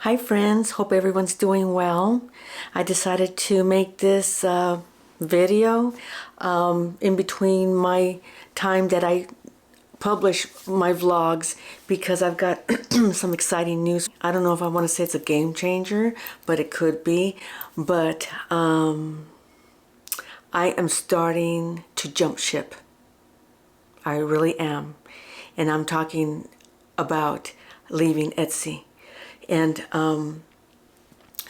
Hi friends, hope everyone's doing well. I decided to make this video in between my time that I publish my vlogs because I've got some exciting news. I don't know if I want to say it's a game changer, but it could be. But I am starting to jump ship. I really am. And I'm talking about leaving Etsy. And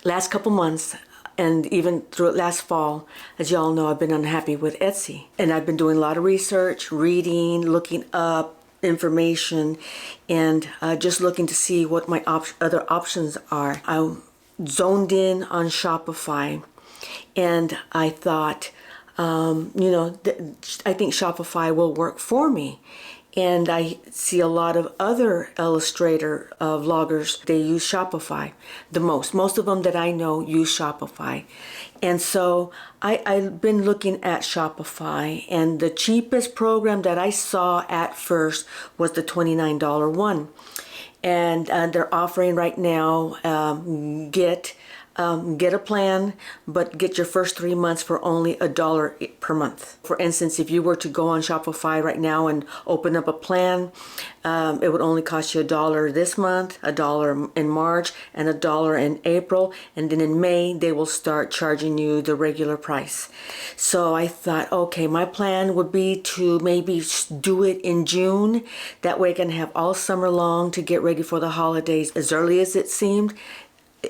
last couple months and even through last fall, as y'all know, I've been unhappy with Etsy. And I've been doing a lot of research, reading, looking up information, and just looking to see what my other options are. I zoned in on Shopify, and I thought, I think Shopify will work for me. And I see a lot of other illustrator vloggers, they use Shopify the most. Most of them that I know use Shopify. And so I've been looking at Shopify, and the cheapest program that I saw at first was the $29 one. And they're offering right now, get a plan, but get your first 3 months for only $1 per month. For instance, if you were to go on Shopify right now and open up a plan, it would only cost you $1 this month, $1 in March, and $1 in April, and then in May they will start charging you the regular price. So I thought, okay, my plan would be to maybe do it in June. That way I can have all summer long to get ready for the holidays. As early as it seemed,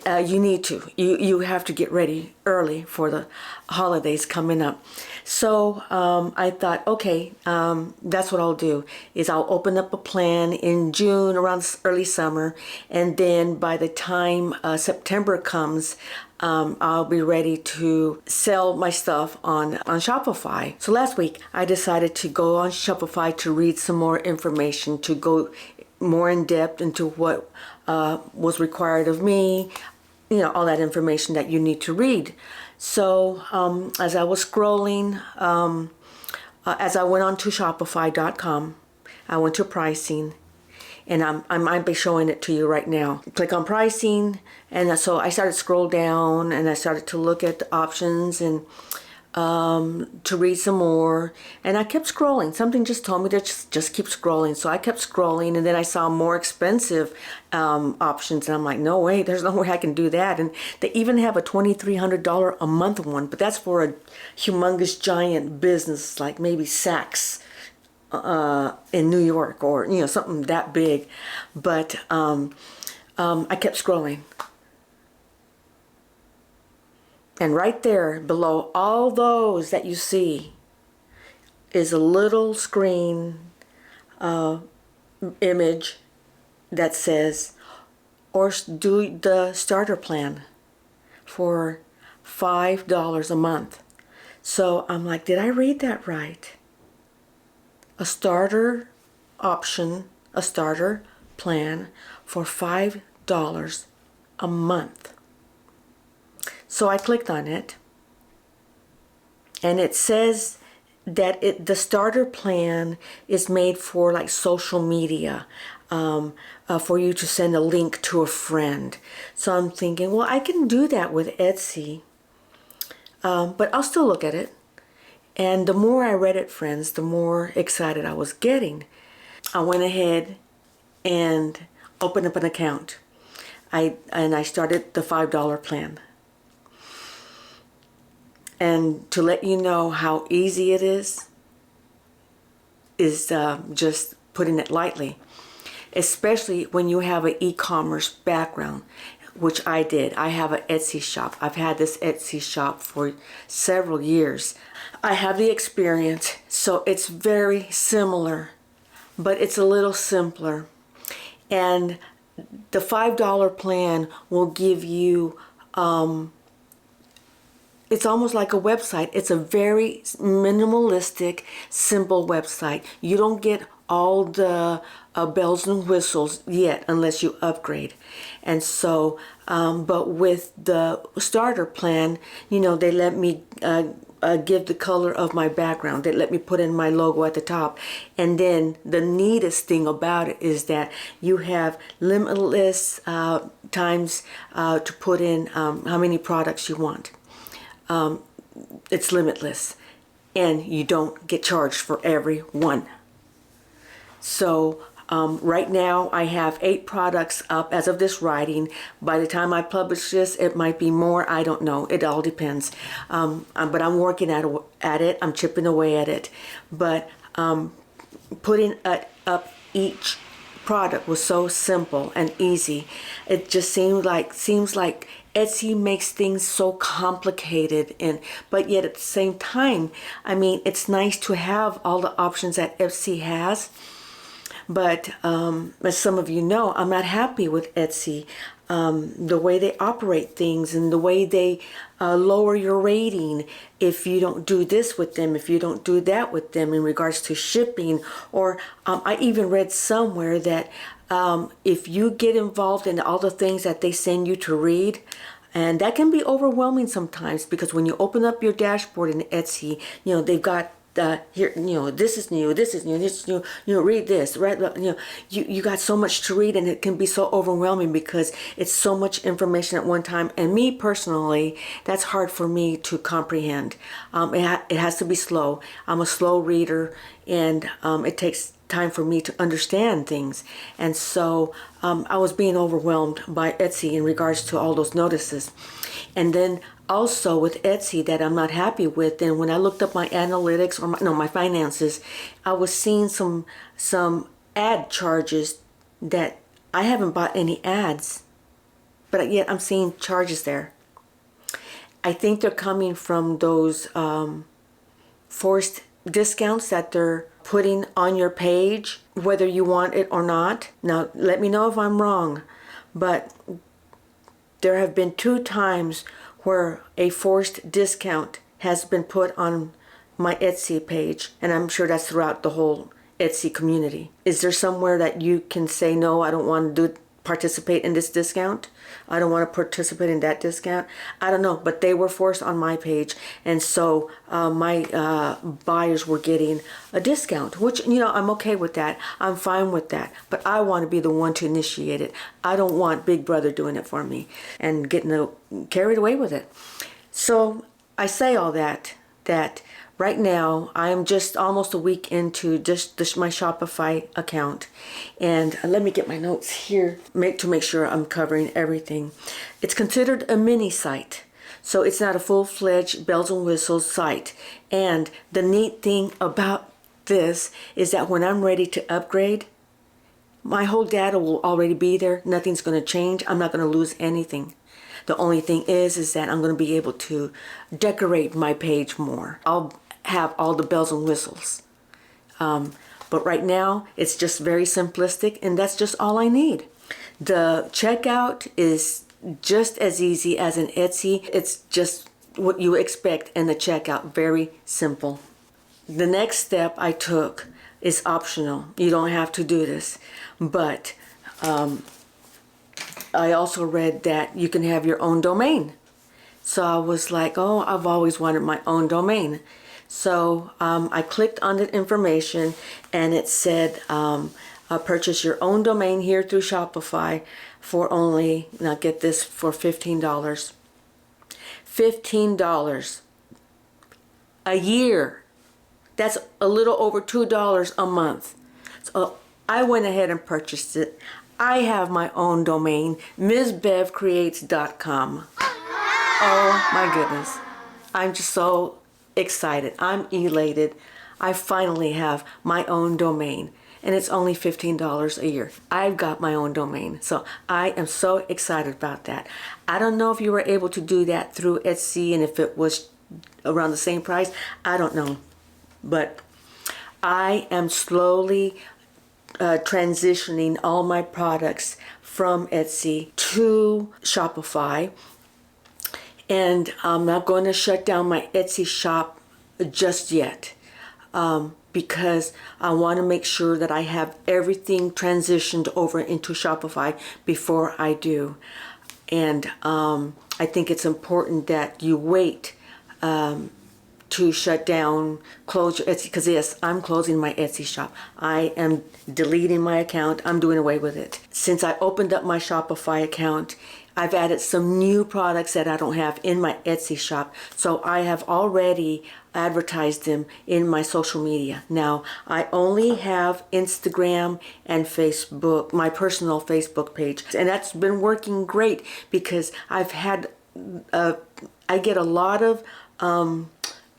you need to. You have to get ready early for the holidays coming up. So I thought, okay, that's what I'll do, is I'll open up a plan in June around early summer, and then by the time September comes, I'll be ready to sell my stuff on Shopify. So last week I decided to go on Shopify to read some more information, to go more in depth into what was required of me, all that information that you need to read. So as I was scrolling, as I went on to Shopify.com, I went to pricing, and I might be showing it to you right now. Click on pricing, and so I started to scroll down, and I started to look at the options and to read some more, and I kept scrolling. Something just told me to just keep scrolling, so I kept scrolling, and then I saw more expensive options, and I'm like, no way, there's no way I can do that. And they even have a $2,300 a month one, but that's for a humongous giant business like maybe Saks in New York, or something that big. But I kept scrolling. And right there below all those that you see is a little screen image that says, or do the starter plan for $5 a month. So I'm like, did I read that right? A starter option, a starter plan for $5 a month. So I clicked on it, and it says that the starter plan is made for like social media, for you to send a link to a friend. So I'm thinking, well, I can do that with Etsy, but I'll still look at it. And the more I read it, friends, the more excited I was getting. I went ahead and opened up an account. I started the $5 plan. And to let you know how easy it is just putting it lightly. Especially when you have an e-commerce background, which I did. I have an Etsy shop. I've had this Etsy shop for several years. I have the experience, so it's very similar, but it's a little simpler. And the $5 plan will give you it's almost like a website. It's a very minimalistic, simple website. You don't get all the bells and whistles yet unless you upgrade. And so, but with the starter plan, they let me give the color of my background. They let me put in my logo at the top. And then the neatest thing about it is that you have limitless times to put in how many products you want. It's limitless, and you don't get charged for every one. So right now I have 8 products up as of this writing. By the time I publish this, it might be more. I don't know. It all depends. But I'm working at it. I'm chipping away at it. But putting up each product was so simple and easy. It just seems like Etsy makes things so complicated, but yet at the same time, I mean, it's nice to have all the options that Etsy has. But as some of you know, I'm not happy with Etsy. The way they operate things and the way they lower your rating if you don't do this with them, if you don't do that with them in regards to shipping. Or I even read somewhere that if you get involved in all the things that they send you to read, and that can be overwhelming sometimes, because when you open up your dashboard in Etsy, you know, they've got here, you know, this is new, this is new, this is new, you know, read this, right? You know, you got so much to read, and it can be so overwhelming because it's so much information at one time. And me personally, that's hard for me to comprehend. It has to be slow. I'm a slow reader, and it takes time for me to understand things. And so I was being overwhelmed by Etsy in regards to all those notices. And then also with Etsy that I'm not happy with, and when I looked up my analytics, or my finances, I was seeing some ad charges that I haven't bought any ads, but yet I'm seeing charges there. I think they're coming from those forced discounts that they're putting on your page, whether you want it or not. Now, let me know if I'm wrong, but there have been 2 times where a forced discount has been put on my Etsy page, and I'm sure that's throughout the whole Etsy community. Is there somewhere that you can say, no, I don't want to participate in this discount? I don't want to participate in that discount? I don't know, but they were forced on my page, and so my buyers were getting a discount, which, you know, I'm okay with that. I'm fine with that, but I want to be the one to initiate it. I don't want Big Brother doing it for me and getting carried away with it. So I say all that right now I'm just almost a week into just my Shopify account, and let me get my notes here to make sure I'm covering everything. It's considered a mini site, so it's not a full-fledged bells and whistles site. And the neat thing about this is that when I'm ready to upgrade, my whole data will already be there. Nothing's going to change. I'm not going to lose anything. The only thing is that I'm going to be able to decorate my page more. I'll have all the bells and whistles. But right now, it's just very simplistic, and that's just all I need. The checkout is just as easy as an Etsy. It's just what you expect in the checkout, very simple. The next step I took is optional. You don't have to do this, but I also read that you can have your own domain. So I was like, oh, I've always wanted my own domain. So I clicked on the information, and it said purchase your own domain here through Shopify for only, now get this, for $15. $15 a year. That's a little over $2 a month. So I went ahead and purchased it. I have my own domain, MzzBevCreates.com. Oh my goodness. I'm just so excited. I'm elated. I finally have my own domain, and it's only $15 a year. I've got my own domain, so I am so excited about that. I don't know if you were able to do that through Etsy, and if it was around the same price, I don't know. But I am slowly transitioning all my products from Etsy to Shopify. And I'm not going to shut down my Etsy shop just yet, because I want to make sure that I have everything transitioned over into Shopify before I do. And I think it's important that you wait to shut down, close your Etsy, because yes, I'm closing my Etsy shop. I am deleting my account. I'm doing away with it. Since I opened up my Shopify account, I've added some new products that I don't have in my Etsy shop. So I have already advertised them in my social media. Now, I only have Instagram and Facebook, my personal Facebook page. And that's been working great because I've had, I get a lot of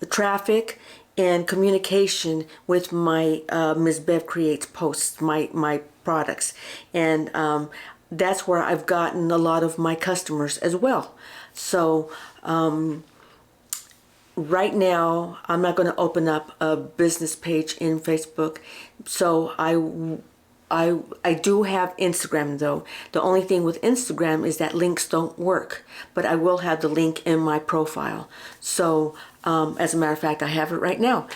traffic and communication with my MzzBev Creates posts, my products. And that's where I've gotten a lot of my customers as well. So right now, I'm not going to open up a business page in Facebook. So I do have Instagram though. The only thing with Instagram is that links don't work, but I will have the link in my profile. So as a matter of fact, I have it right now.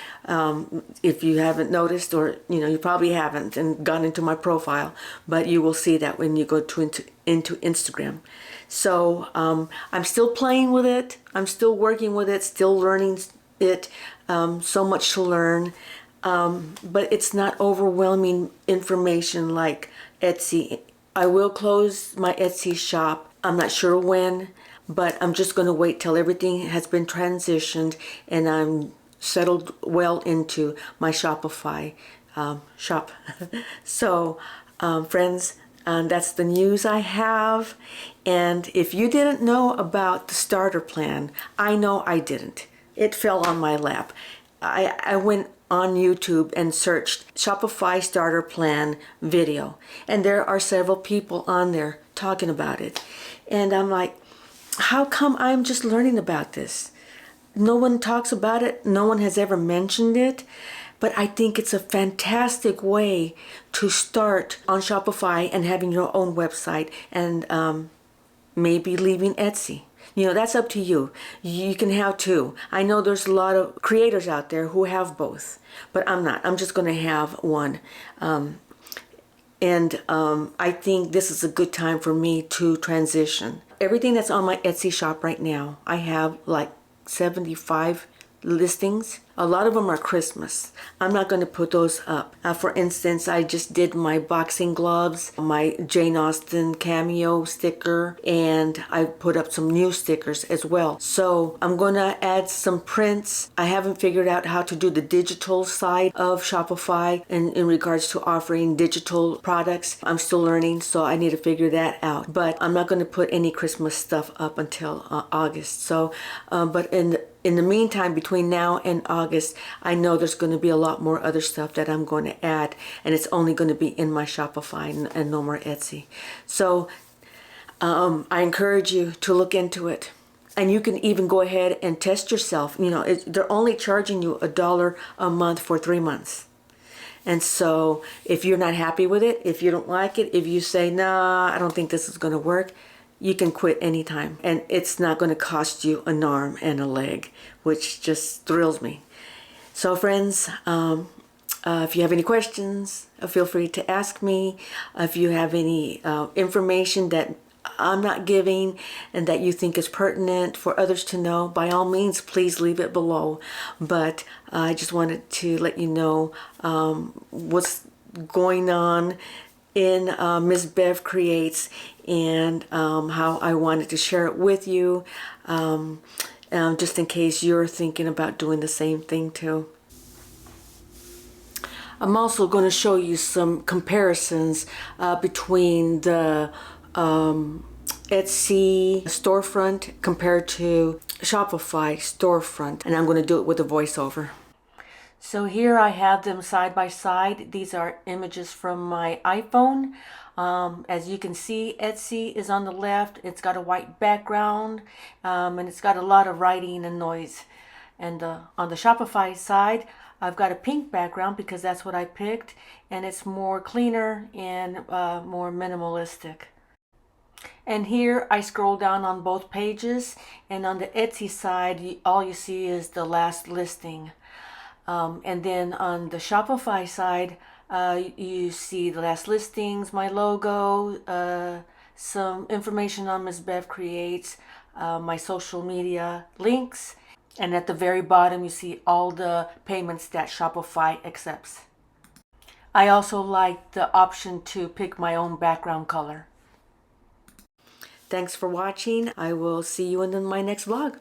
If you haven't noticed, or you probably haven't and gone into my profile, but you will see that when you go into Instagram. So I'm still playing with it. I'm still working with it, still learning it. So much to learn. But it's not overwhelming information like Etsy. I will close my Etsy shop. I'm not sure when, but I'm just going to wait till everything has been transitioned and I'm settled well into my Shopify shop. So, friends, that's the news I have. And if you didn't know about the starter plan, I know I didn't. It fell on my lap. I went on YouTube and searched Shopify starter plan video, and there are several people on there talking about it. And I'm like, how come I'm just learning about this? No one talks about it. No one has ever mentioned it. But I think it's a fantastic way to start on Shopify and having your own website and maybe leaving Etsy. That's up to you. You can have two. I know there's a lot of creators out there who have both, but I'm not. I'm just going to have one. And I think this is a good time for me to transition. Everything that's on my Etsy shop right now, I have like 75 listings. A lot of them are Christmas. I'm not going to put those up. For instance, I just did my boxing gloves, my Jane Austen cameo sticker, and I put up some new stickers as well. So I'm going to add some prints. I haven't figured out how to do the digital side of Shopify in regards to offering digital products. I'm still learning, so I need to figure that out. But I'm not going to put any Christmas stuff up until August. So, but in the meantime, between now and August, I know there's going to be a lot more other stuff that I'm going to add, and it's only going to be in my Shopify and no more Etsy. So I encourage you to look into it. And you can even go ahead and test yourself. They're only charging you $1 a month for 3 months. And so if you're not happy with it, if you don't like it, if you say, nah, I don't think this is going to work, you can quit anytime, and it's not going to cost you an arm and a leg, which just thrills me. So friends, if you have any questions, feel free to ask me. If you have any information that I'm not giving and that you think is pertinent for others to know, by all means, please leave it below. But I just wanted to let you know what's going on in MzzBev Creates, and how I wanted to share it with you, just in case you're thinking about doing the same thing too. I'm also going to show you some comparisons between the Etsy storefront compared to Shopify storefront, and I'm going to do it with a voiceover. So here I have them side by side. These are images from my iPhone. As you can see, Etsy is on the left. It's got a white background, and it's got a lot of writing and noise. And on the Shopify side, I've got a pink background because that's what I picked, and it's more cleaner and more minimalistic. And here I scroll down on both pages, and on the Etsy side, all you see is the last listing. And then on the Shopify side, you see the last listings, my logo, some information on MzzBev Creates, my social media links, And at the very bottom, you see all the payments that Shopify accepts. I also like the option to pick my own background color. Thanks for watching. I will see you in my next vlog.